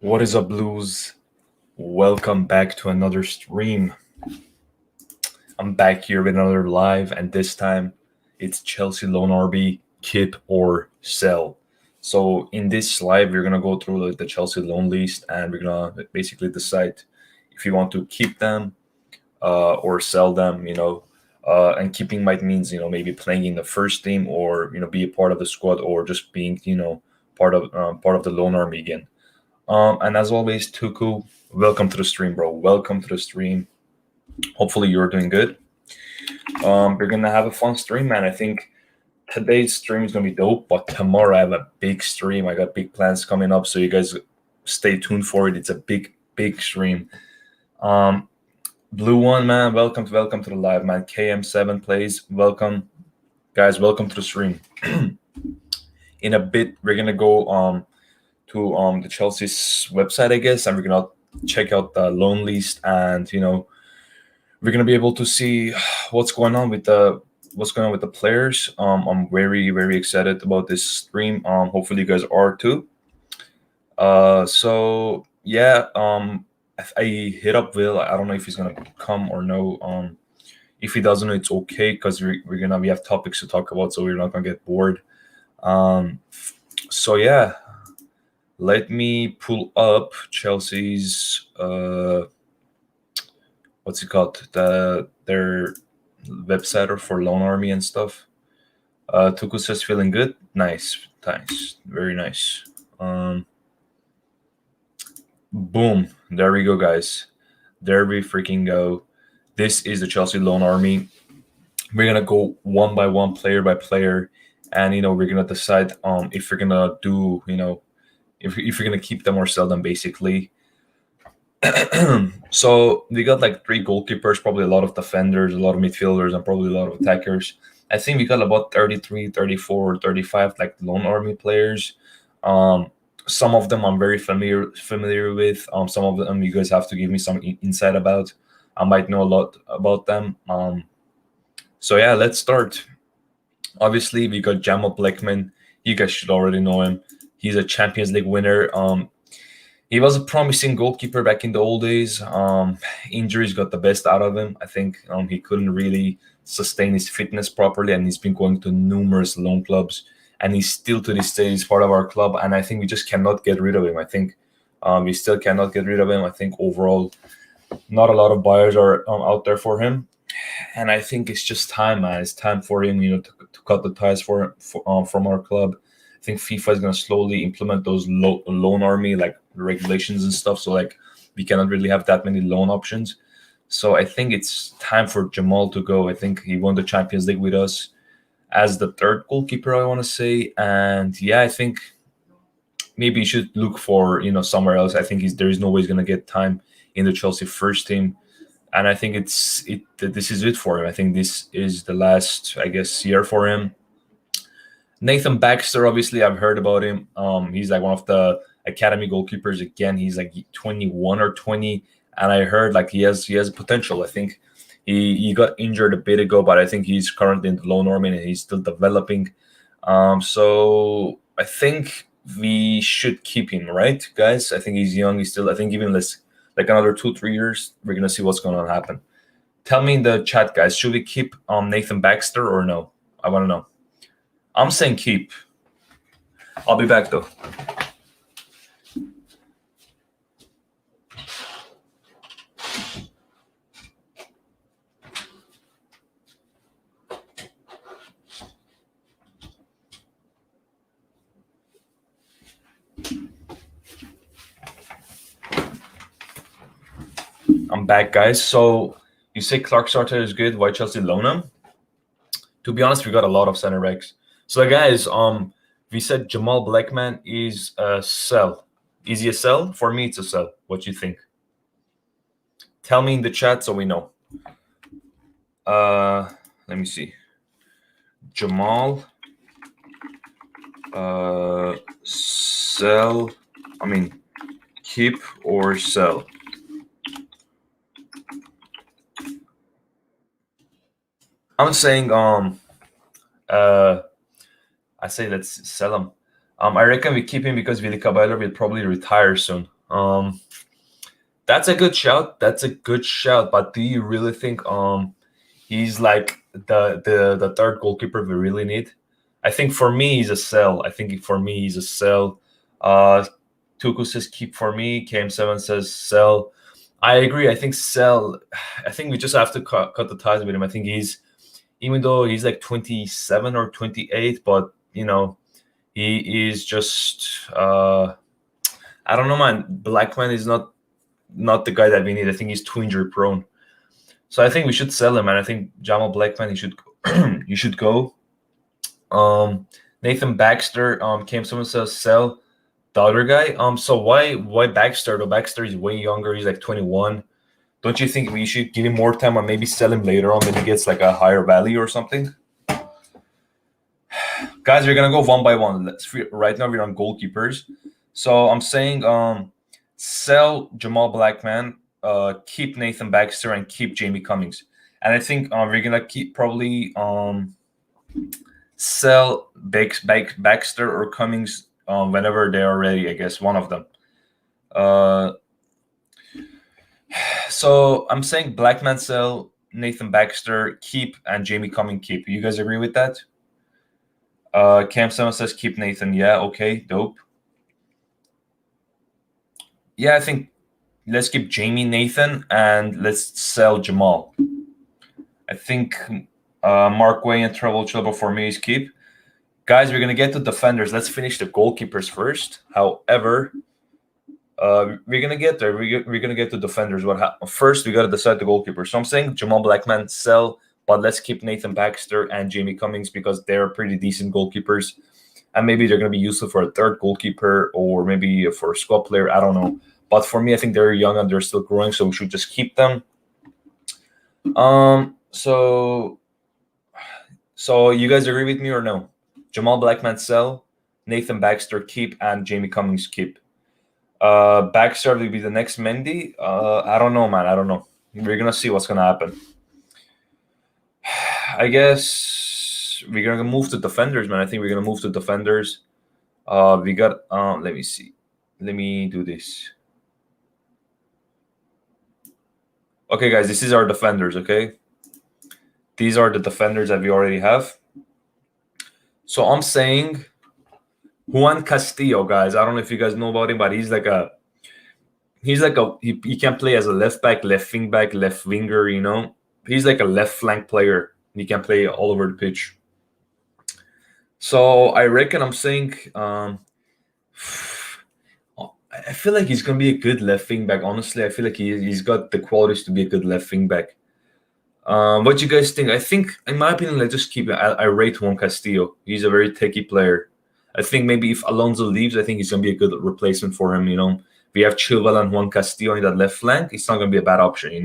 What is up, Blues? Welcome back to another stream. I'm back here with another live, and this time it's Chelsea loan RB, keep or sell. So in this live, we're gonna go through the Chelsea loan list, and we're gonna basically decide if you want to keep them or sell them. And keeping might means maybe playing in the first team, or be a part of the squad, or just being part of the loan army again. And as always, Tuku, welcome to the stream, bro. Welcome to the stream. Hopefully you're doing good. We're gonna have a fun stream, man. I think today's stream is gonna be dope, but tomorrow I have a big stream. I got big plans coming up, so you guys stay tuned for it. It's a big stream. Blue One, man, welcome to the live, man. KM7 plays, welcome, guys. Welcome to the stream. In a bit, we're gonna go to the Chelsea's website, I guess, and we're gonna check out the loan list, and we're gonna be able to see what's going on with the players. I'm very excited about this stream. Hopefully you guys are too. So yeah, I hit up Will. I don't know if he's gonna come or no. If he doesn't, it's okay, because we have topics to talk about, so we're not gonna get bored. So yeah, let me pull up Chelsea's what's it called? Their website or for loan army and stuff. Tuku says feeling good. Nice, very nice. Boom, there we go, guys. There we freaking go. This is the Chelsea loan army. We're gonna go one by one, player by player, and we're gonna decide if we're gonna do if you're gonna keep them or sell them, basically. So we got like 3 goalkeepers, probably a lot of defenders, a lot of midfielders, and probably a lot of attackers. I think we got about 33, 34, 35 like loan army players. Some of them I'm very familiar with. Some of them you guys have to give me some insight about. I might know a lot about them. So yeah, let's start. Obviously, we got Gemma Blackman. You guys should already know him. He's a Champions League winner. He was a promising goalkeeper back in the old days. Injuries got the best out of him. I think he couldn't really sustain his fitness properly, and he's been going to numerous loan clubs. And he's still to this day is part of our club, and I think we just cannot get rid of him. I think we still cannot get rid of him. I think overall, not a lot of buyers are out there for him, and I think it's just time, man. It's time for him, to cut the ties from our club. I think FIFA is going to slowly implement those loan army like regulations and stuff. So like we cannot really have that many loan options. So I think it's time for Jamal to go. I think he won the Champions League with us as the 3rd goalkeeper, I want to say. And yeah, I think maybe he should look for somewhere else. I think there is no way he's going to get time in the Chelsea first team. And I think this is it for him. I think this is the last, I guess, year for him. Nathan Baxter, obviously, I've heard about him. He's like one of the academy goalkeepers. Again, he's like 21 or 20, and I heard like he has potential. I think he got injured a bit ago, but I think he's currently in the loan army and he's still developing. So I think we should keep him, right, guys? I think he's young. He's still. I think even less, like another 2-3 years, we're gonna see what's going to happen. Tell me in the chat, guys. Should we keep Nathan Baxter or no? I want to know. I'm saying keep. I'll be back though. I'm back, guys. So you say Clark Sarter is good. Why Chelsea loan him? To be honest, we got a lot of center backs. So guys, we said Jamal Blackman is a sell. Is he a sell? For me, it's a sell. What do you think? Tell me in the chat so we know. Let me see. Jamal, sell. I mean, keep or sell. I'm saying I say let's sell him. I reckon we keep him because Willy Caballero will probably retire soon. Um, that's a good shout. That's a good shout. But do you really think he's like the third goalkeeper we really need? I think for me he's a sell. I think for me he's a sell. Tuchel says keep for me. KM7 says sell. I agree. I think sell. I think we just have to cut the ties with him. I think he's, even though he's like 27 or 28, but he is just I don't know, man. Blackman is not the guy that we need. I think he's too injury prone. So I think we should sell him, and I think Gemma Blackman, he should you should go. Nathan Baxter, came someone says sell the other guy. So why Baxter? Though Baxter is way younger. He's like 21. Don't you think we should give him more time or maybe sell him later on when he gets like a higher value or something? Guys, we're gonna go one by one. Right now we're on goalkeepers. So I'm saying sell Jamal Blackman, keep Nathan Baxter, and keep Jamie Cummings. And I think we're gonna keep probably sell Baxter or Cummings whenever they are ready. I guess one of them. So I'm saying Blackman sell, Nathan Baxter keep, and Jamie Cummings keep. You guys agree with that? Cam 7 says keep Nathan. Yeah, okay, dope. Yeah, I think let's keep Jamie, Nathan, and let's sell Jamal. I think Markway and Trevor Chalobah for me is keep. Guys, we're going to get to defenders. Let's finish the goalkeepers first. However, we're going to get there. We're going to get to defenders. First, we got to decide the goalkeeper. So I'm saying Jamal Blackman, sell, but let's keep Nathan Baxter and Jamie Cummings because they're pretty decent goalkeepers. And maybe they're going to be useful for a third goalkeeper or maybe for a squad player. I don't know. But for me, I think they're young and they're still growing, so we should just keep them. So you guys agree with me or no? Jamal Blackman sell, Nathan Baxter keep, and Jamie Cummings keep. Baxter will be the next Mendy. I don't know, man. I don't know. We're gonna see what's gonna happen. I guess we're gonna move to defenders, man. I think we're gonna move to defenders. We got. Let me see. Let me do this. Okay, guys, this is our defenders. Okay, these are the defenders that we already have. So I'm saying Juan Castillo, guys. I don't know if you guys know about him, but he can play as a left back, left wing back, left winger. He's like a left flank player. He can play all over the pitch. So I reckon I'm saying I feel like he's gonna be a good left wing back. Honestly, I feel like he's got the qualities to be a good left wing back. What do you guys think? I think, in my opinion, let's just keep it. I rate Juan Castillo. He's a very techy player. I think maybe if Alonso leaves, I think he's gonna be a good replacement for him. We have Chilwell and Juan Castillo in that left flank. It's not gonna be a bad option.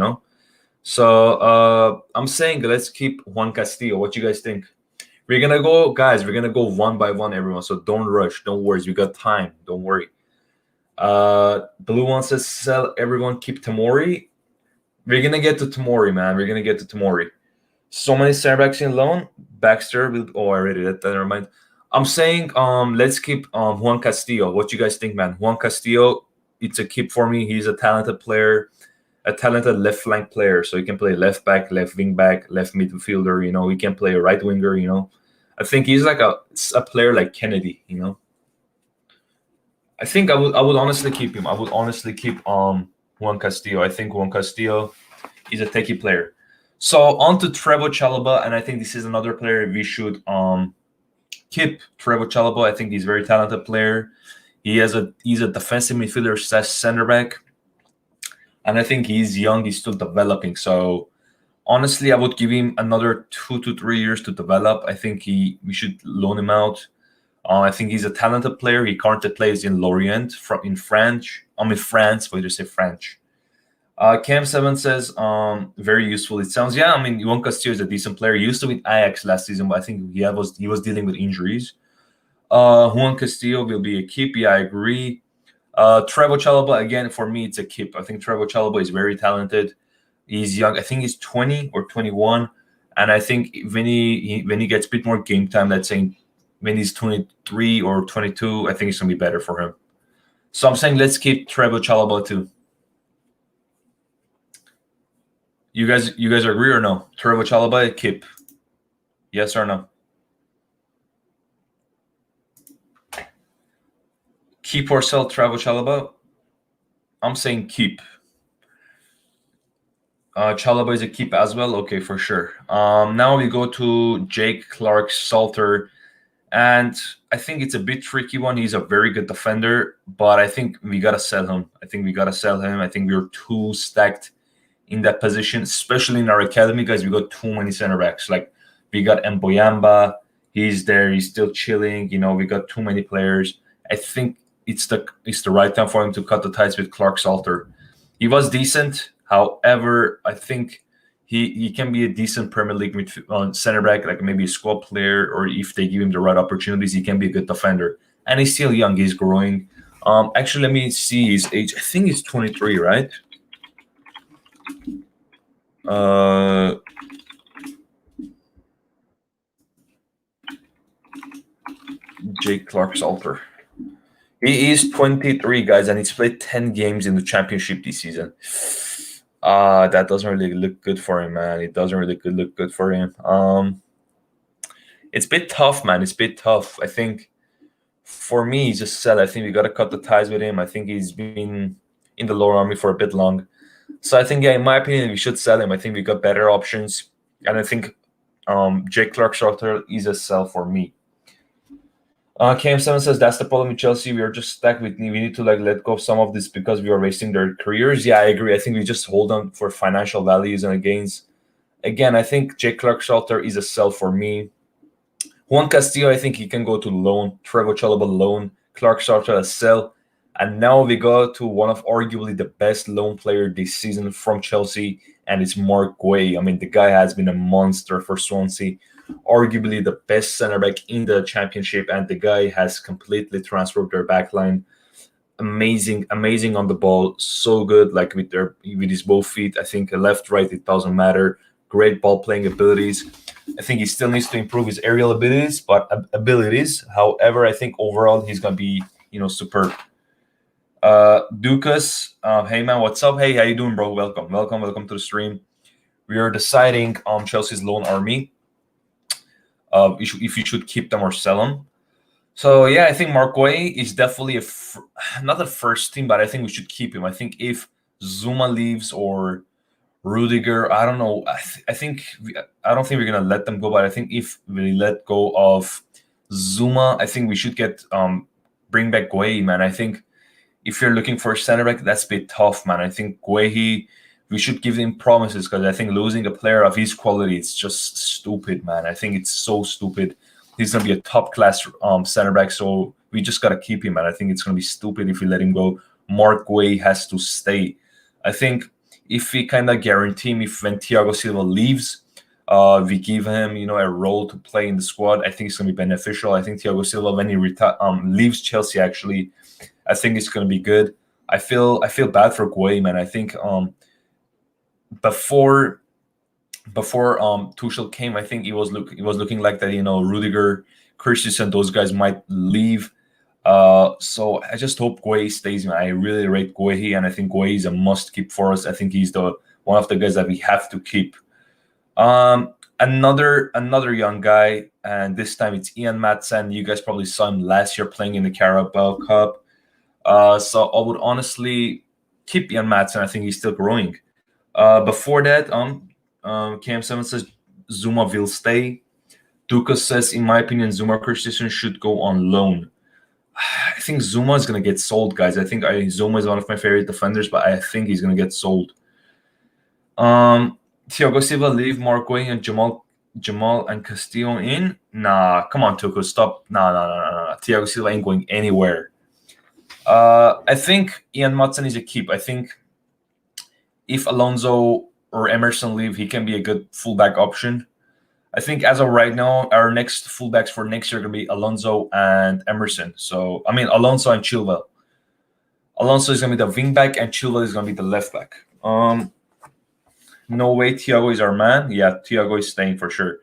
So I'm saying let's keep Juan Castillo. What you guys think? We're gonna go, guys. We're gonna go one by one, everyone. So don't rush. Don't worry. We got time. Don't worry. Blue one says sell everyone, keep Tamori. We're gonna get to Tamori, man. We're gonna get to Tamori. So many center backs in loan. Baxter will. Oh, I already did that. Never mind. I'm saying let's keep Juan Castillo. What you guys think, man? Juan Castillo, it's a keep for me. He's a talented player, a talented left flank player. So he can play left back, left wing back, left midfielder. He can play a right winger. I think he's like a player like Kennedy. I think I would honestly keep him. I would honestly keep Juan Castillo. I think Juan Castillo is a techie player. So on to Trevor Chalobah, and I think this is another player we should keep. Trevor Chalobah. I think he's a very talented player. He's a defensive midfielder / center back, and I think he's young. He's still developing. So honestly, I would give him another 2 to 3 years to develop. I think we should loan him out. I think he's a talented player. He currently plays in Lorient in France. France. Why do you say French? Cam7 says very useful. It sounds, yeah. Juan Castillo is a decent player. He used to with Ajax last season, but I think he was dealing with injuries. Juan Castillo will be a keep. Yeah, I agree. Trevor Chalobah, again, for me, it's a keep. I think Trevor Chalobah is very talented. He's young. I think he's 20 or 21, and I think when he gets a bit more game time, let's say when he's 23 or 22, I think it's going to be better for him. So I'm saying let's keep Trevor Chalobah too. You guys agree or no? Trevor Chalobah, keep. Yes or no? Keep or sell Trevor Chalobah? I'm saying keep. Chalobah is a keep as well. Okay, for sure. Now we go to Jake Clark-Salter, and I think it's a bit tricky one. He's a very good defender, but I think we gotta sell him. I think we're too stacked in that position, especially in our academy, guys. We got too many center backs. Like we got Mboyamba, he's there, he's still chilling. We got too many players. I think it's the right time for him to cut the ties with Clark-Salter. He was decent. However, I think he can be a decent Premier League center back, like maybe a squad player, or if they give him the right opportunities, he can be a good defender. And he's still young, he's growing. Actually, let me see his age. I think he's 23, right? Jake Clark-Salter. He is 23, guys, and he's played 10 games in the championship this season. That doesn't really look good for him, man. It doesn't really look good for him. It's a bit tough, man. It's a bit tough. I think for me, he's just sell. I think we got to cut the ties with him. I think he's been in the lower army for a bit long. So I think, yeah, in my opinion, we should sell him. I think we got better options. And I think Jake Clark-Salter is a sell for me. KM7 says that's the problem with Chelsea. We are just stuck with. We need to let go of some of this because we are wasting their careers. Yeah, I agree. I think we just hold on for financial values and gains. Again, I think Jake Clark-Salter is a sell for me. Juan Castillo, I think he can go to loan. Trevor Chalobah loan. Clark-Salter a sell. And now we go to one of arguably the best loan player this season from Chelsea, and it's Mark Guay. I mean, the guy has been a monster for Swansea. Arguably the best center back in the championship, and the guy has completely transformed their backline. Amazing on the ball, so good. Like with his both feet, I think left, right, it doesn't matter. Great ball playing abilities. I think he still needs to improve his aerial abilities, However, I think overall he's gonna be superb. Dukas, hey man, what's up? Hey, how you doing, bro? Welcome to the stream. We are deciding on Chelsea's loan army. If you should keep them or sell them. So yeah, I think Mark Guay is definitely not the first team, but I think we should keep him. I think if Zuma leaves or Rudiger, I don't know. I don't think we're gonna let them go, but I think if we let go of Zuma, I think we should bring back Guay, man. I think if you're looking for a center back, that's a bit tough, man. I think Guay, we should give him promises, because I think losing a player of his quality, it's just stupid, man. I think it's so stupid. He's going to be a top-class center back, so we just got to keep him, man. I think it's going to be stupid if we let him go. Mark Guay has to stay. I think if we kind of guarantee him, when Thiago Silva leaves, we give him, a role to play in the squad, I think it's going to be beneficial. I think Thiago Silva, when he leaves Chelsea, actually, I think it's going to be good. I feel bad for Guay, man. I think before Tuchel came, I think it was looking like that. Rudiger, Christensen, those guys might leave. So I just hope Guay stays, man. I really rate Guay, and I think Guay is a must keep for us. I think he's one of the guys that we have to keep. Another young guy, and this time it's Ian Matson. You guys probably saw him last year playing in the Carabao Cup. So I would honestly keep Ian Matson. I think he's still growing. Before that, KM7 says Zuma will stay. Dukas says, in my opinion, Zuma Christensen should go on loan. I think Zuma is going to get sold, guys. I think Zuma is one of my favorite defenders, but I think he's going to get sold. Thiago Silva leave, Mark Guay and Jamal and Castillo in? Nah, come on, Tuchel, stop. Nah. Thiago Silva ain't going anywhere. I think Ian Matson is a keep. I think if Alonso or Emerson leave, he can be a good fullback option. I think as of right now, our next fullbacks for next year are going to be Alonso and Emerson. So, Alonso and Chilwell. Alonso is going to be the wingback, and Chilwell is going to be the left back. No way Thiago is our man. Yeah, Thiago is staying for sure.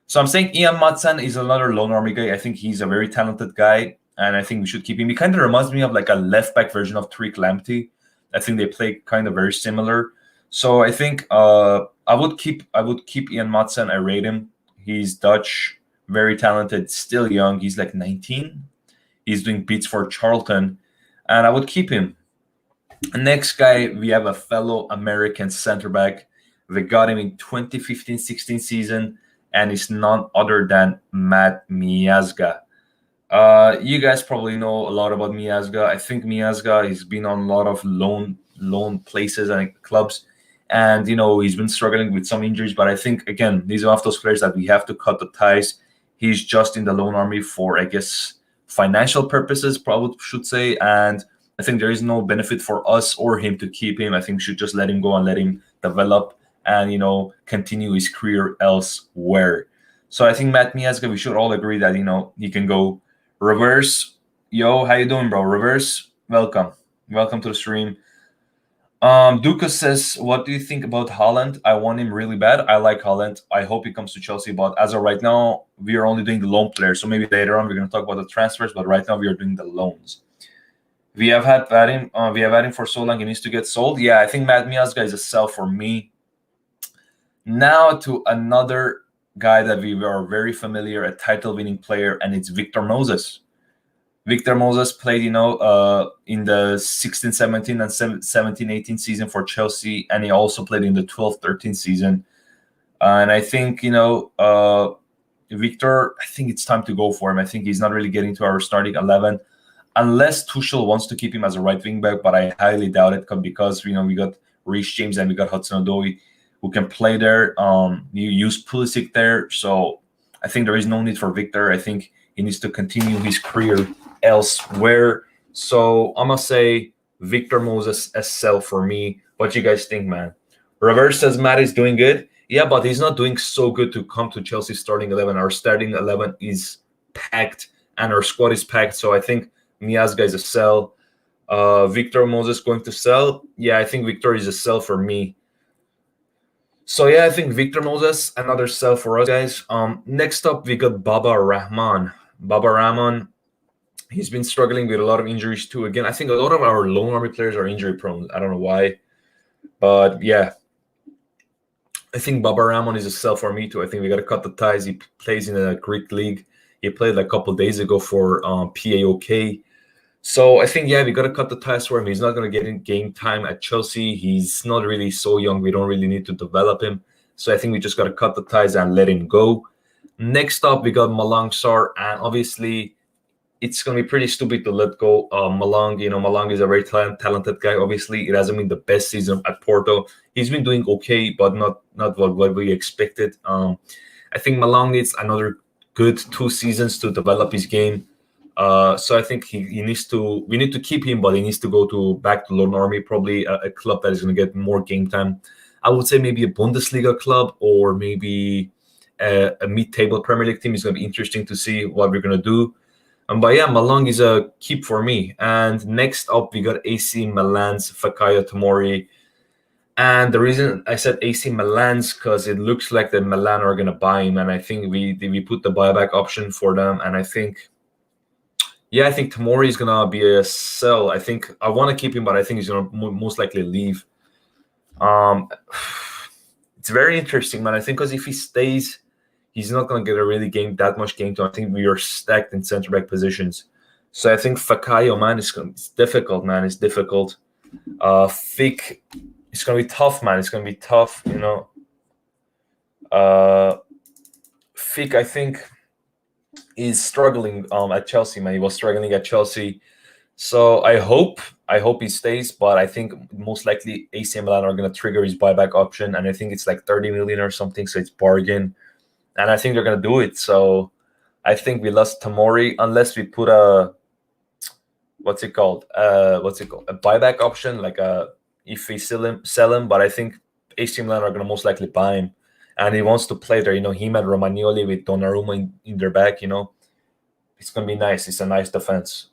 So I'm saying Ian Matson is another loan army guy. I think he's a very talented guy. and I think we should keep him. He kind of reminds me of like a left back version of Tariq Lamptey. I think they play kind of very similar. So I think I would keep Ian Matson. I rate him. He's Dutch, very talented, still young. He's like 19. He's doing beats for Charlton, and I would keep him. Next guy, we have a fellow American center back. We got him in 2015-16 season, and it's none other than Matt Miesga. You guys probably know a lot about Miesga. I think Miesga has been on a lot of loan places and clubs, and he's been struggling with some injuries. But I think again, these are one of those players that we have to cut the ties. He's just in the loan army for, I guess, financial purposes, probably should say, and I think there is no benefit for us or him to keep him. I think we should just let him go and let him develop and continue his career elsewhere. So I think Matt Miesga, we should all agree that he can go. Reverse, yo, how you doing, bro? Reverse, welcome to the stream. Dukas says, what do you think about Haaland? I want him really bad. I like Haaland. I hope he comes to Chelsea, but as of right now, we are only doing the loan players. So maybe later on we're going to talk about the transfers, but right now we are doing the loans. We have had him for so long. He needs to get sold. Yeah, I think Matt Miesga is a sell for me. Now to another guy that we are very familiar, a title-winning player, and it's Victor Moses. Victor Moses played, in the 16-17 and 17-18 season for Chelsea, and he also played in the 12-13 season. And I think, Victor, I think it's time to go for him. I think he's not really getting to our starting 11. Unless Tuchel wants to keep him as a right wing back, but I highly doubt it because we got Reece James and we got Hudson-Odoi who can play there. You use Pulisic there, so I think there is no need for Victor. I think he needs to continue his career elsewhere. So I'm gonna say Victor Moses a sell for me. What you guys think, man? Reverse says Matt is doing good. Yeah, but he's not doing so good to come to Chelsea starting 11. Our starting 11 is packed and our squad is packed. So I think Miesga is a sell. Victor Moses going to sell. Yeah, I think Victor is a sell for me. So yeah, I think Victor Moses, another sell for us guys. Next up, we got Baba Rahman. Baba Rahman, he's been struggling with a lot of injuries too. Again, I think a lot of our loan army players are injury prone. I don't know why. But yeah, I think Baba Rahman is a sell for me too. I think we got to cut the ties. He plays in a Greek league. He played like a couple days ago for PAOK. So I think, yeah, we got to cut the ties for him. He's not going to get in game time at Chelsea. He's not really so young. We don't really need to develop him. So I think we just got to cut the ties and let him go. Next up, we got Malang Sarr. And obviously, it's going to be pretty stupid to let go Malang. Malang is a very talented guy. Obviously, it hasn't been the best season at Porto. He's been doing okay, but not what we expected. I think Malang needs another good 2 seasons to develop his game. So I think we need to keep him, but he needs to go back to loan army, probably a club that is going to get more game time. I would say maybe a Bundesliga club or maybe a mid-table Premier League team is going to be interesting to see what we're going to do. But yeah, Malang is a keep for me. And next up, we got AC Milan's Fikayo Tomori. And the reason I said AC Milan's because it looks like the Milan are going to buy him, and I think we put the buyback option for them, and I think Tomori is going to be a sell. I think I want to keep him, but I think he's going to most likely leave. It's very interesting, man. I think because if he stays, he's not going to get that much game time. I think we are stacked in center back positions. So I think Fikayo, man, it's difficult, man. It's difficult. Fik, it's going to be tough, man. It's going to be tough, Fik, I think, is struggling at Chelsea, man. He was struggling at Chelsea. So I hope he stays, but I think most likely AC Milan are going to trigger his buyback option, and I think it's like 30 million or something, so it's bargain. And I think they're going to do it. So I think we lost Tomori unless we put a buyback option, like if we sell him. But I think AC Milan are going to most likely buy him. And he wants to play there, him and Romagnoli with Donnarumma in their back, It's going to be nice. It's a nice defense.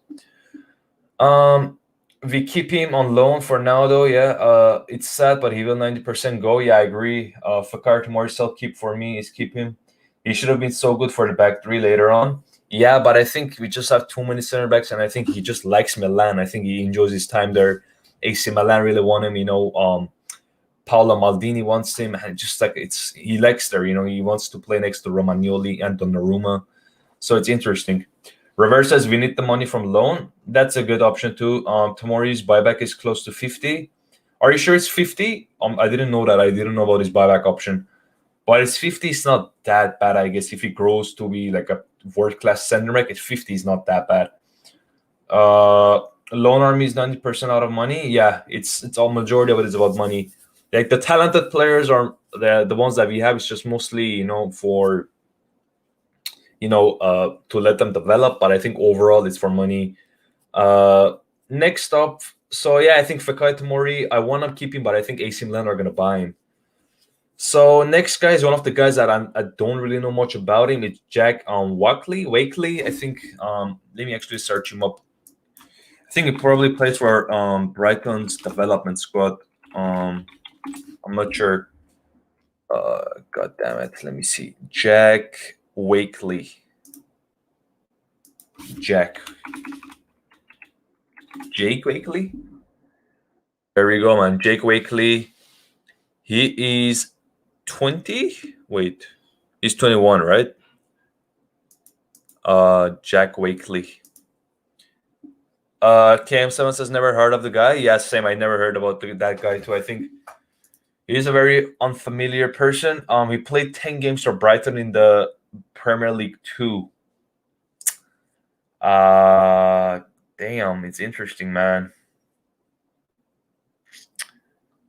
We keep him on loan for now, though, yeah. It's sad, but he will 90% go. Yeah, I agree. Fikayo Tomori keep for me is keep him. He should have been so good for the back three later on. Yeah, but I think we just have too many center backs, and I think he just likes Milan. I think he enjoys his time there. AC Milan really want him. Paolo Maldini wants him, and just like he likes there. He wants to play next to Romagnoli and Donnarumma. So it's interesting. Reverse says we need the money from loan. That's a good option too. Tomori's buyback is close to 50. Are you sure it's 50? I didn't know that. I didn't know about his buyback option. But it's 50 is not that bad, I guess. If he grows to be like a world-class center back, at 50 is not that bad. Loan army is 90% out of money. Yeah, it's all majority of it is about money. Like the talented players are the ones that we have is just mostly, for to let them develop. But I think overall it's for money. Next up, so yeah, I think Fekkai Tomori, I want to keep him, but I think AC Milan are gonna buy him. So next guy is one of the guys that I don't really know much about him. It's Jack Wakely. I think let me actually search him up. I think he probably plays for Brighton's development squad. I'm not sure. God damn it. Let me see. Jack Wakely. Jake Wakely? There we go, man. Jake Wakely. He is 20? Wait. He's 21, right? Jack Wakely. KM7 says never heard of the guy. Yeah, same. I never heard about that guy too. I think he's a very unfamiliar person. He played 10 games for Brighton in the Premier League 2. Damn, it's interesting, man.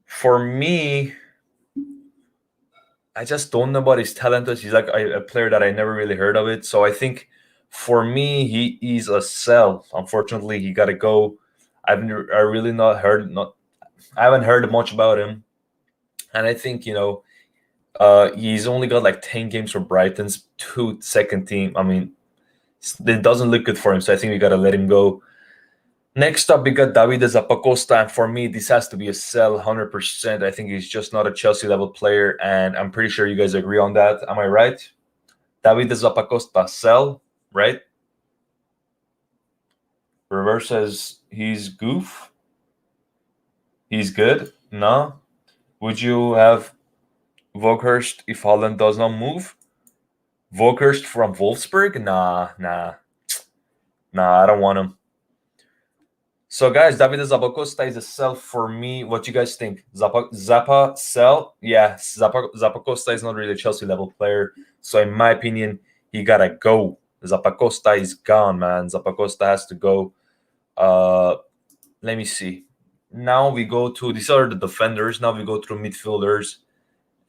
For me, I just don't know about his talent. He's like a player that I never really heard of it. So I think for me, he is a sell. Unfortunately, he got to go. I haven't heard much about him, and I think he's only got like 10 games for Brighton's second team. I mean, it doesn't look good for him. So I think we got to let him go. Next up, we got Davide Zappacosta, and for me, this has to be a sell 100%. I think he's just not a Chelsea-level player, and I'm pretty sure you guys agree on that. Am I right? Davide Zappacosta, sell, right? Reverse says he's goof. He's good. No. Would you have Voghurst if Holland does not move? Voghurst from Wolfsburg? Nah. I don't want him. So, guys, Davide Zappacosta is a sell for me. What you guys think? Zappa sell? Yeah, Zappacosta is not really a Chelsea-level player. So, in my opinion, he got to go. Zappacosta is gone, man. Zappacosta has to go. Let me see. Now we go to... These are the defenders. Now we go through midfielders.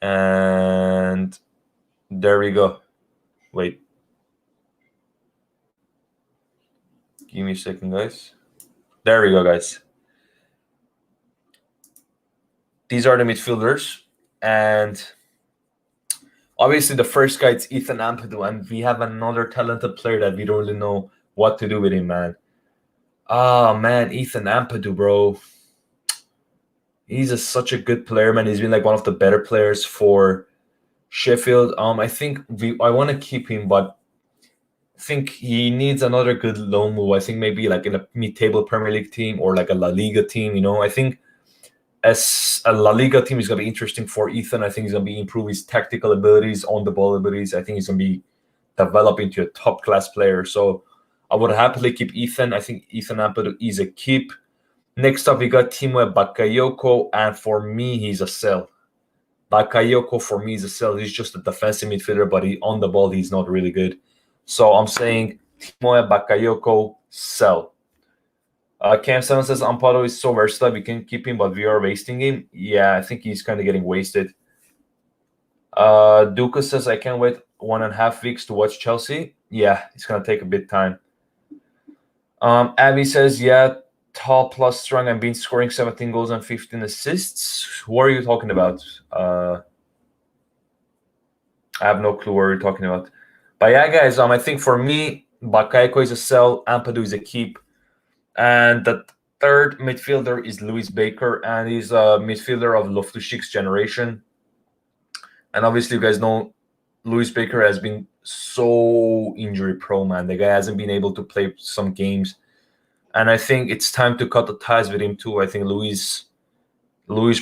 And there we go. Wait. Give me a second, guys. There we go, guys. These are the midfielders. And obviously the first guy is Ethan Ampadu. And we have another talented player that we don't really know what to do with him, man. Oh, man, Ethan Ampadu, bro. He's such a good player, man. He's been like one of the better players for Sheffield. I think I want to keep him, but I think he needs another good loan move. I think maybe like in a mid-table Premier League team or like a La Liga team. I think as a La Liga team is going to be interesting for Ethan. I think he's going to be improve his tactical abilities, on the ball abilities. I think he's going to be developed into a top class player. So I would happily keep Ethan. I think Ethan Ampadu is a keep. Next up, we got Timo Bakayoko, and for me, he's a sell. Bakayoko for me is a sell. He's just a defensive midfielder, but on the ball, he's not really good. So I'm saying Timo Bakayoko, sell. Cam7 says Ampadu is so versatile. We can keep him, but we are wasting him. Yeah, I think he's kind of getting wasted. Duca says, I can't wait 1.5 weeks to watch Chelsea. Yeah, it's going to take a bit time. Abby says, yeah, tall plus strong and been scoring 17 goals and 15 assists. What are you talking about? I have no clue what you're talking about. But yeah, guys, I think for me, Bakayoko is a sell, Ampadu is a keep. And the third midfielder is Lewis Baker, and he's a midfielder of Loftus-Cheek's generation. And obviously, you guys know Lewis Baker has been so injury prone, man. The guy hasn't been able to play some games, and I think it's time to cut the ties with him too. I think Luis,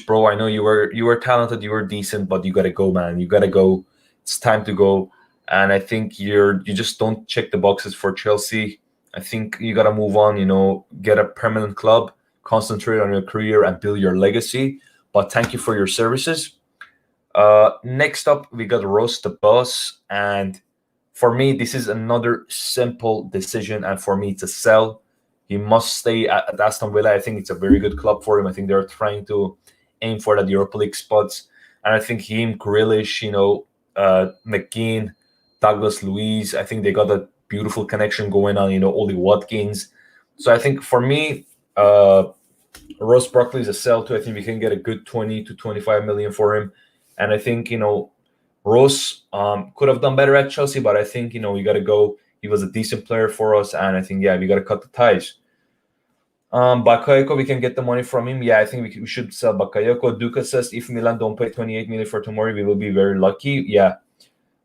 bro, I know you were talented, you were decent, but you gotta go, man. You gotta go. It's time to go. And I think you just don't check the boxes for Chelsea. I think you gotta move on. Get a permanent club, concentrate on your career, and build your legacy. But thank you for your services. Next up, we got Ross the Boss, and for me, this is another simple decision, and for me, it's a sell. He must stay at Aston Villa. I think it's a very good club for him. I think they're trying to aim for that Europa League spots, and I think him, Grealish, McGinn, Douglas Luiz. I think they got a beautiful connection going on. Oli Watkins. So I think for me, Ross Barkley is a sell too. I think we can get a good 20 to 25 million for him, and I think Ross could have done better at Chelsea, but I think we got to go. He was a decent player for us, and I think we got to cut the ties. Bakayoko, we can get the money from him. Yeah, I think we should sell Bakayoko. Duca says if Milan don't pay 28 million for Tomori, we will be very lucky. Yeah.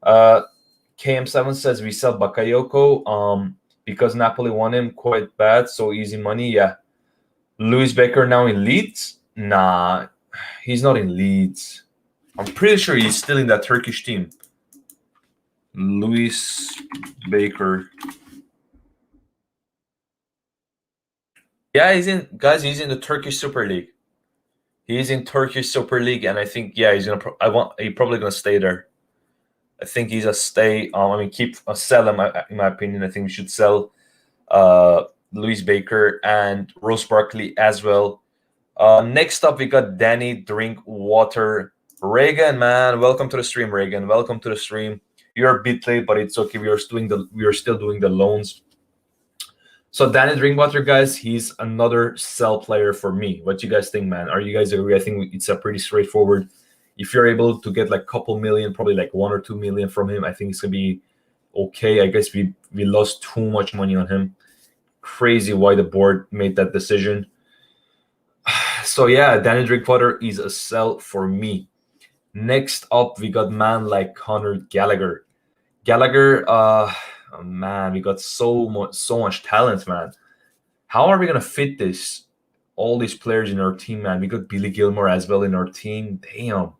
KM7 says we sell Bakayoko because Napoli won him quite bad, so easy money. Yeah. Luis Baker now in Leeds? Nah, he's not in Leeds. I'm pretty sure he's still in that Turkish team. Luis Baker. Yeah, he's in the Turkish Super League. He's in Turkish Super League, and I think he's probably gonna stay there. I think he's a stay. Sell him. In my opinion, I think we should sell Luis Baker and Rose Barkley as well. Next up, we got Danny Drinkwater. Reagan, man, welcome to the stream, Reagan. Welcome to the stream. You're a bit late, but it's okay. We are still doing the loans. So Danny Drinkwater, guys, he's another sell player for me. What you guys think, man? Are you guys agree? I think it's a pretty straightforward. If you're able to get like a couple million, probably like 1 or 2 million from him, I think it's gonna be okay. I guess we lost too much money on him. Crazy why the board made that decision. So yeah, Danny Drinkwater is a sell for me. Next up, we got man like Conor Gallagher. Man, we got so much talent, man. How are we gonna fit all these players in our team, man? We got Billy Gilmore as well in our team. Damn,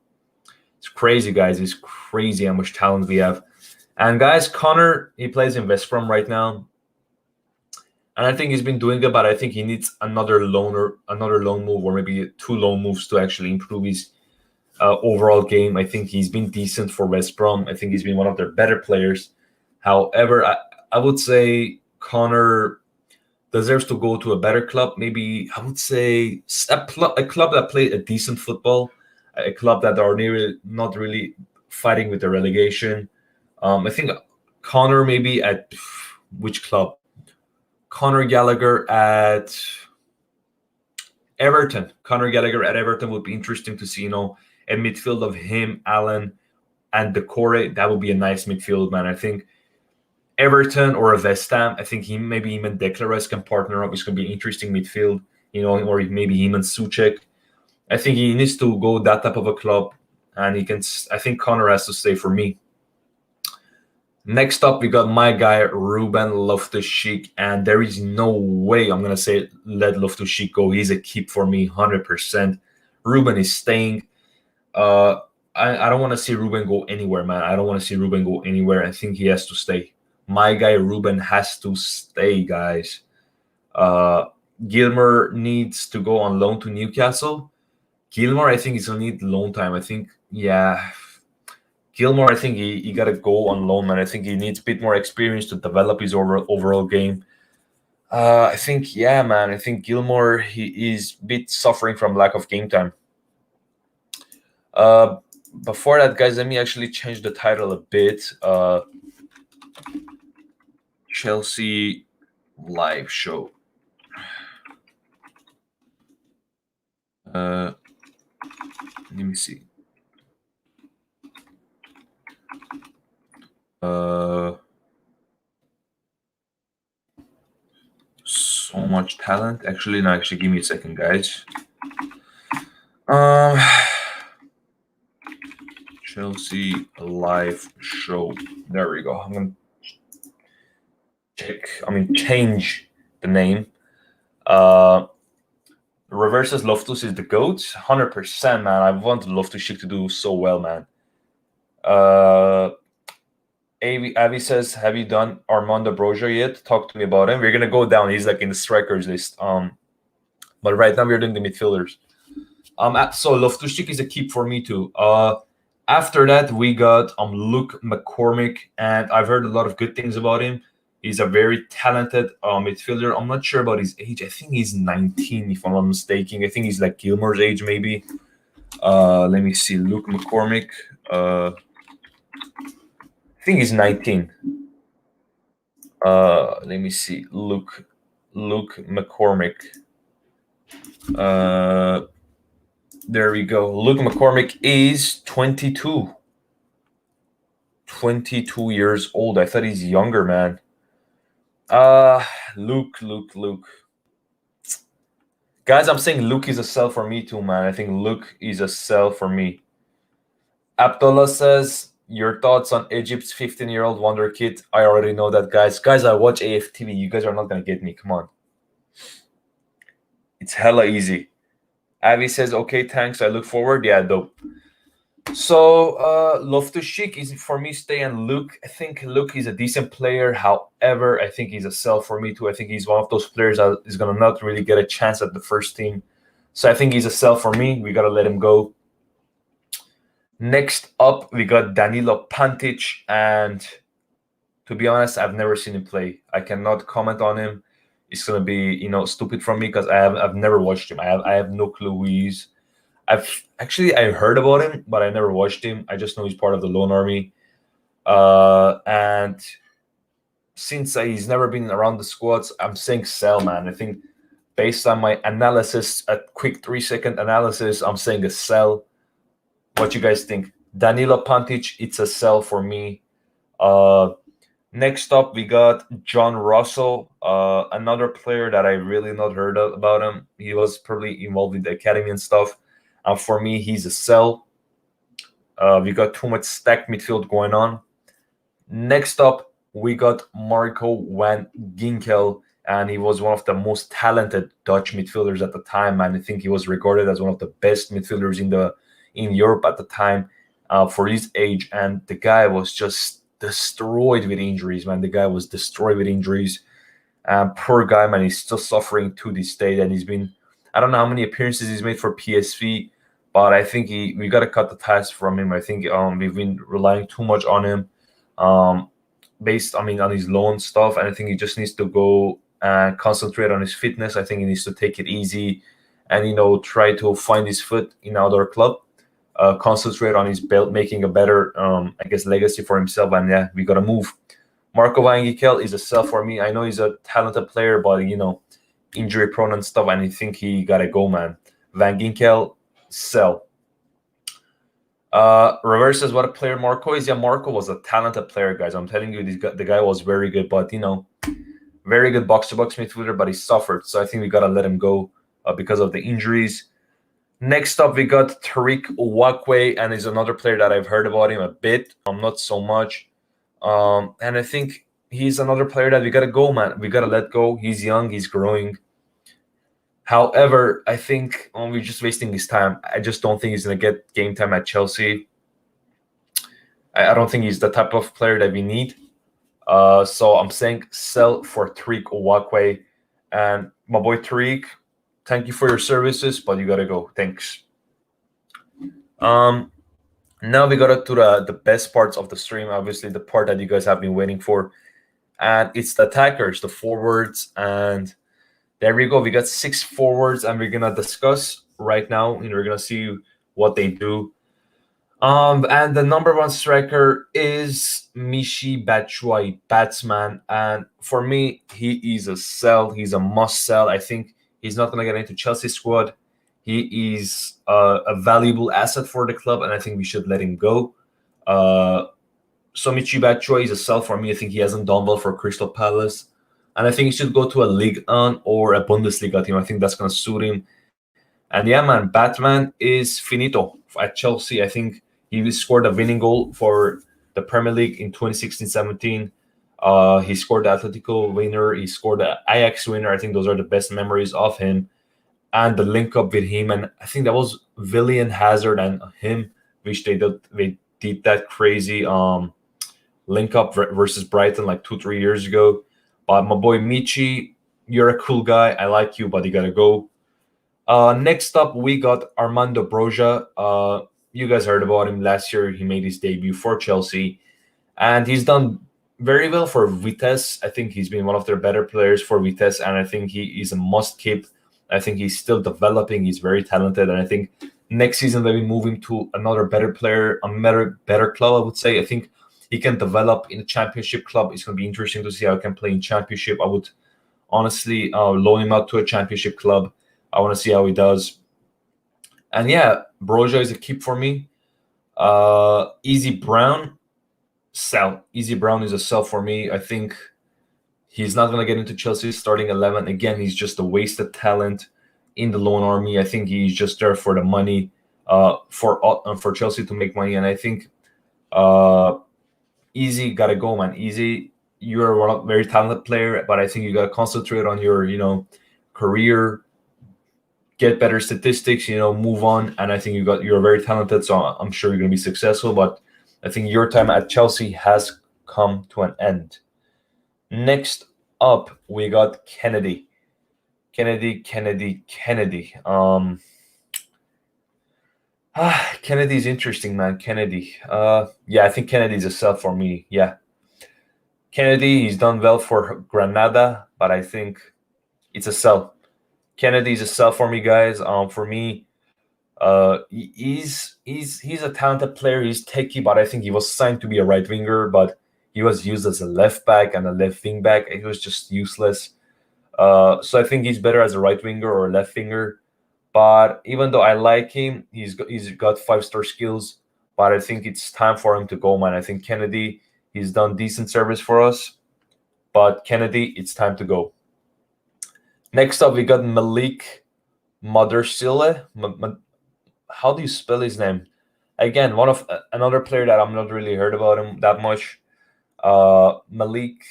it's crazy, guys. It's crazy how much talent we have. And guys, Connor, he plays in West Brom right now, and I think he's been doing good. But I think he needs another loan move, or maybe 2 loan moves to actually improve his overall game. I think he's been decent for West Brom. I think he's been one of their better players. However, I would say Connor deserves to go to a better club. Maybe I would say a club that played a decent football, a club that are not really fighting with the relegation. I think Connor maybe at which club? Conor Gallagher at Everton. Conor Gallagher at Everton would be interesting to see, a midfield of him, Allen, and Decore. That would be a nice midfield, man. I think Everton or a West Ham, I think maybe him and Declan Rice can partner up. It's going to be an interesting midfield, or maybe him and Souček. I think he needs to go that type of a club, and I think Connor has to stay for me. Next up, we got my guy, Ruben Loftus-Cheek, and there is no way I'm going to say let Loftus-Cheek go. He's a keep for me, 100%. Ruben is staying. I don't want to see Ruben go anywhere, man. I don't want to see Ruben go anywhere. I think he has to stay. My guy, Ruben, has to stay, guys. Gilmore needs to go on loan to Newcastle. Gilmore, I think he's going to need loan time. I think, Gilmore, I think he got to go on loan, man. I think he needs a bit more experience to develop his overall game. I think, man. I think Gilmore, he is a bit suffering from lack of game time. Before that, guys, let me actually change the title a bit. Chelsea live show. Let me see. So much talent. Actually, give me a second, Chelsea live show. There we go. I'm gonna change the name. Reverses Loftus is the GOAT. 100%, man. I want Loftus-Cheek to do so well, man. Avi says, have you done Armando Brosia yet? Talk to me about him. We're gonna go down. He's like in the strikers list. But right now we're doing the midfielders. So Loftus-Cheek is a keep for me too. After that we got Luke McCormick, and I've heard a lot of good things about him. He's a very talented midfielder. I'm not sure about his age. I think he's 19, if I'm not mistaken. I think he's like Gilmore's age, maybe. Let me see. Luke McCormick. I think he's 19. Let me see. Luke McCormick. There we go. Luke McCormick is 22. 22 years old. I thought he's younger, man. Luke. Guys, I'm saying Luke is a sell for me too, man. I think Luke is a sell for me. Abdullah says, your thoughts on Egypt's 15-year-old wonder kid? I already know that, guys. Guys, I watch AFTV. You guys are not going to get me. Come on. It's hella easy. Avi says, okay, thanks. I look forward. Yeah, dope. So Loftus-Cheek is for me stay, and Luke. I think Luke is a decent player. However, I think he's a sell for me too. I think he's one of those players that is gonna not really get a chance at the first team. So I think he's a sell for me. We gotta let him go. Next up, we got Danilo Pantich, and to be honest, I've never seen him play. I cannot comment on him. It's gonna be stupid from me because I've never watched him. I have no clue who he is. I've heard about him, but I never watched him. I just know he's part of the Lone Army. And since he's never been around the squads, I'm saying sell, man. I think based on my analysis, a quick 3-second analysis, I'm saying a sell. What you guys think? Danilo Pantich, it's a sell for me. Next up, we got John Russell, another player that I really not heard about him. He was probably involved in the academy and stuff. For me, he's a sell. We got too much stacked midfield going on. Next up, we got Marco van Ginkel, and he was one of the most talented Dutch midfielders at the time, and I think he was regarded as one of the best midfielders in Europe at the time for his age. And the guy was just destroyed with injuries, man. The guy was destroyed with injuries. Poor guy, man. He's still suffering to this day, and he's been. I don't know how many appearances he's made for PSV, but I think we got to cut the ties from him. I think we've been relying too much on him, based on his loan stuff, and I think he just needs to go and concentrate on his fitness. I think he needs to take it easy, and try to find his foot in another club. Concentrate on his belt, making a better, legacy for himself. And yeah, we got to move. Marco van Ginkel is a sell for me. I know he's a talented player, but injury prone and stuff, and I think he gotta go, man. Van Ginkel, sell. Reverse says, what a player Marco is. Yeah, Marco was a talented player, guys. I'm telling you, the guy was very good, but very good box-to-box midfielder, but he suffered. So I think we gotta let him go because of the injuries. Next up, we got Tariq Walkway, and he's another player that I've heard about him a bit. Not so much. And I think he's another player that we got to go, man. We got to let go. He's young. He's growing. However, I think we're just wasting his time. I just don't think he's going to get game time at Chelsea. I don't think he's the type of player that we need. So I'm saying sell for Tariq Walkway. And my boy Tariq, thank you for your services, but you got to go. Thanks. Now we got to the best parts of the stream, obviously the part that you guys have been waiting for. And it's the attackers, the forwards. And there we go. We got 6 forwards, and we're going to discuss right now. We're going to see what they do. And the number 1 striker is Michy Batshuayi, Batsman. And for me, he is a sell. He's a must sell. I think he's not going to get into Chelsea squad. He is a valuable asset for the club, and I think we should let him go. So Michy Batshuayi is a sell for me. I think he hasn't done well for Crystal Palace. And I think he should go to a Ligue 1 or a Bundesliga team. I think that's going to suit him. And yeah, man, Batman is finito at Chelsea. I think He scored a winning goal for the Premier League in 2016-17. He scored the Atletico winner. He scored the Ajax winner. I think those are the best memories of him. And the link up with him, and I think that was Willian Hazard and him, which they did that crazy link up versus Brighton like 2-3 years ago. But my boy Michi, you're a cool guy. I like you, but you gotta go. Next up, we got Armando Brosia. You guys heard about him last year. He made his debut for Chelsea, and he's done very well for Vitesse. I think he's been one of their better players for Vitesse, and I think he is a must keep. I think he's still developing. He's very talented, and I think next season they'll be moving to another better player, a better club. I would say. I think he can develop in a championship club. It's going to be interesting to see how he can play in championship. I would honestly loan him out to a championship club. I want to see how he does. And yeah, Broja is a keep for me. Easy Brown, sell. Easy Brown is a sell for me. I think he's not going to get into Chelsea's starting 11. Again, he's just a wasted talent in the loan army. I think he's just there for the money, for Chelsea to make money. And I think Easy, got to go, man. Easy, you're a very talented player, but I think you got to concentrate on your, career, get better statistics, move on. And I think you're very talented, so I'm sure you're going to be successful. But I think your time at Chelsea has come to an end. Next up, we got Kennedy. Kennedy's interesting, man. Kennedy. Yeah, I think Kennedy's a sell for me. Yeah. Kennedy, he's done well for Granada, but I think it's a sell. Kennedy's a sell for me, guys. For me, he's a talented player. He's techie, but I think he was signed to be a right winger, but he was used as a left back and a left wing back. It was just useless. So I think he's better as a right winger or a left winger. But even though I like him, he's got 5-star skills. But I think it's time for him to go, man. I think Kennedy, he's done decent service for us. But Kennedy, it's time to go. Next up, we got Malik Mothersille. How do you spell his name? Again, another player that I'm not really heard about him that much. Malik.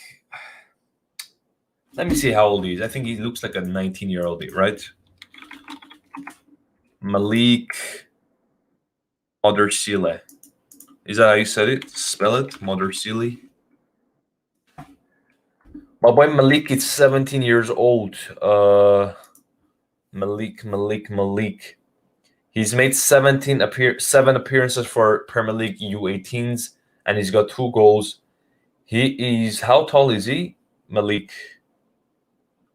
Let me see how old he is. I think he looks like a 19-year-old, right? Malik Mothersille. Is that how you said it? Spell it? Mothersille. My boy Malik is 17 years old. Malik. He's made 7 appearances for Premier League U18s, and he's got 2 goals. How tall is he? Malik.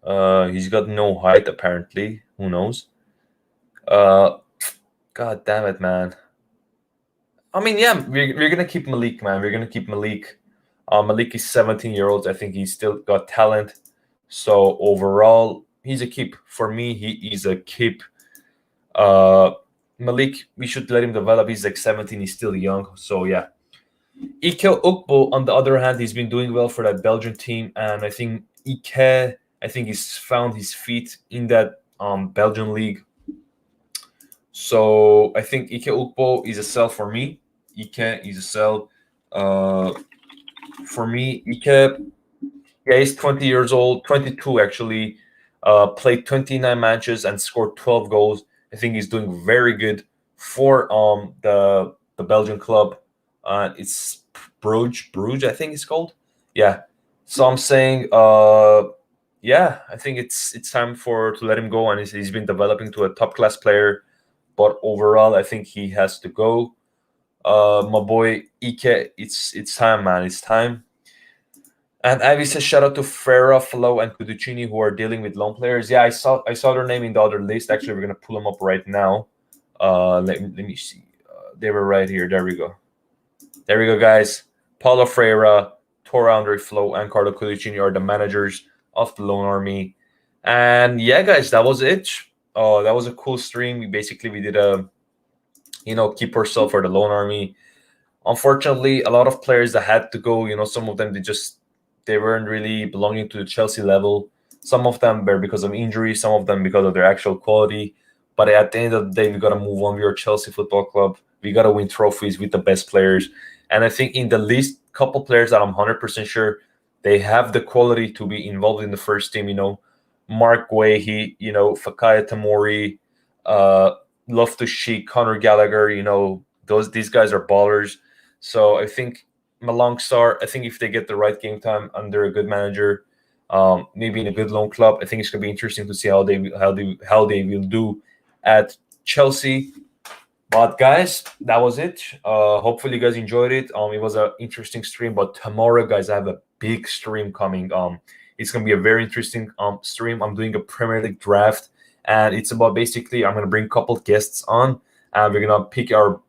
He's got no height, apparently. Who knows? God damn it, man. I mean, yeah, we're going to keep Malik, man. We're going to keep Malik. Malik is 17-year-old. I think he's still got talent. So overall, he's a keep. For me, he is a keep. Malik, we should let him develop. He's like 17. He's still young. So, yeah. Ike Ukbo, on the other hand, he's been doing well for that Belgian team. And I think he's found his feet in that Belgian league. So I think Ike Ukbo is a sell for me. Ike is a sell. For me, Ike, he's 20 years old, 22 actually. Played 29 matches and scored 12 goals. I think he's doing very good for the Belgian club. It's Bruges, I think it's called. Yeah. So I'm saying, yeah, I think it's time to let him go, and he's been developing to a top class player. But overall, I think he has to go. My boy Ike, it's time, man. It's time. And Avi says shout out to Ferra, Flo, and Kuducini who are dealing with loan players. Yeah, I saw their name in the other list. Actually, we're gonna pull them up right now. Let me see. They were right here. There we go, guys. Paulo Freire, Tora Andre Flo, and Carlo Kuducini are the managers of the loan army. And yeah, guys, that was it. That was a cool stream. We did a, keep ourselves for the loan army. Unfortunately, a lot of players that had to go, some of them, they weren't really belonging to the Chelsea level. Some of them were because of injury, some of them because of their actual quality. But at the end of the day, we got to move on. We are Chelsea Football Club. We gotta win trophies with the best players. And I think in the least couple players that I'm 100% sure they have the quality to be involved in the first team. Mark Guehi, Fakaya Tamori, uh, Loftus-Cheek, Conor Gallagher. These guys are ballers. So I think Malangsar, I think if they get the right game time under a good manager, maybe in a good loan club, I think it's gonna be interesting to see how they will do at Chelsea. But guys, that was it. Hopefully you guys enjoyed it. It was an interesting stream. But tomorrow, guys, I have a big stream coming. It's gonna be a very interesting stream. I'm doing a Premier League draft, and it's about basically I'm gonna bring a couple guests on, and we're gonna pick our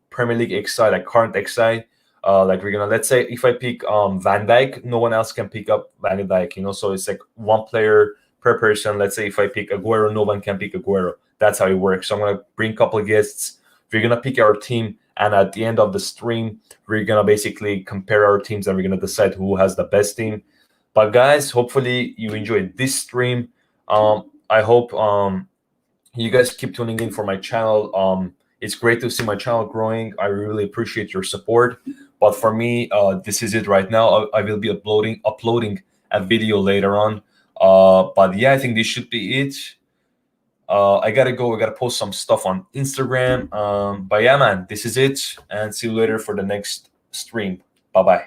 Premier League XI, like current XI. Like we're gonna, let's say if I pick Van Dijk, no one else can pick up Van Dijk. So it's like one player per person. Let's say if I pick Aguero, no one can pick Aguero. That's how it works. So I'm gonna bring a couple of guests. We're gonna pick our team, and at the end of the stream, we're gonna basically compare our teams, and we're gonna decide who has the best team. But guys, hopefully you enjoyed this stream. I hope you guys keep tuning in for my channel. It's great to see my channel growing. I really appreciate your support. But for me, this is it right now. I will be uploading a video later on. But yeah, I think this should be it. I gotta go. I gotta post some stuff on Instagram. But yeah, man, this is it. And see you later for the next stream. Bye-bye.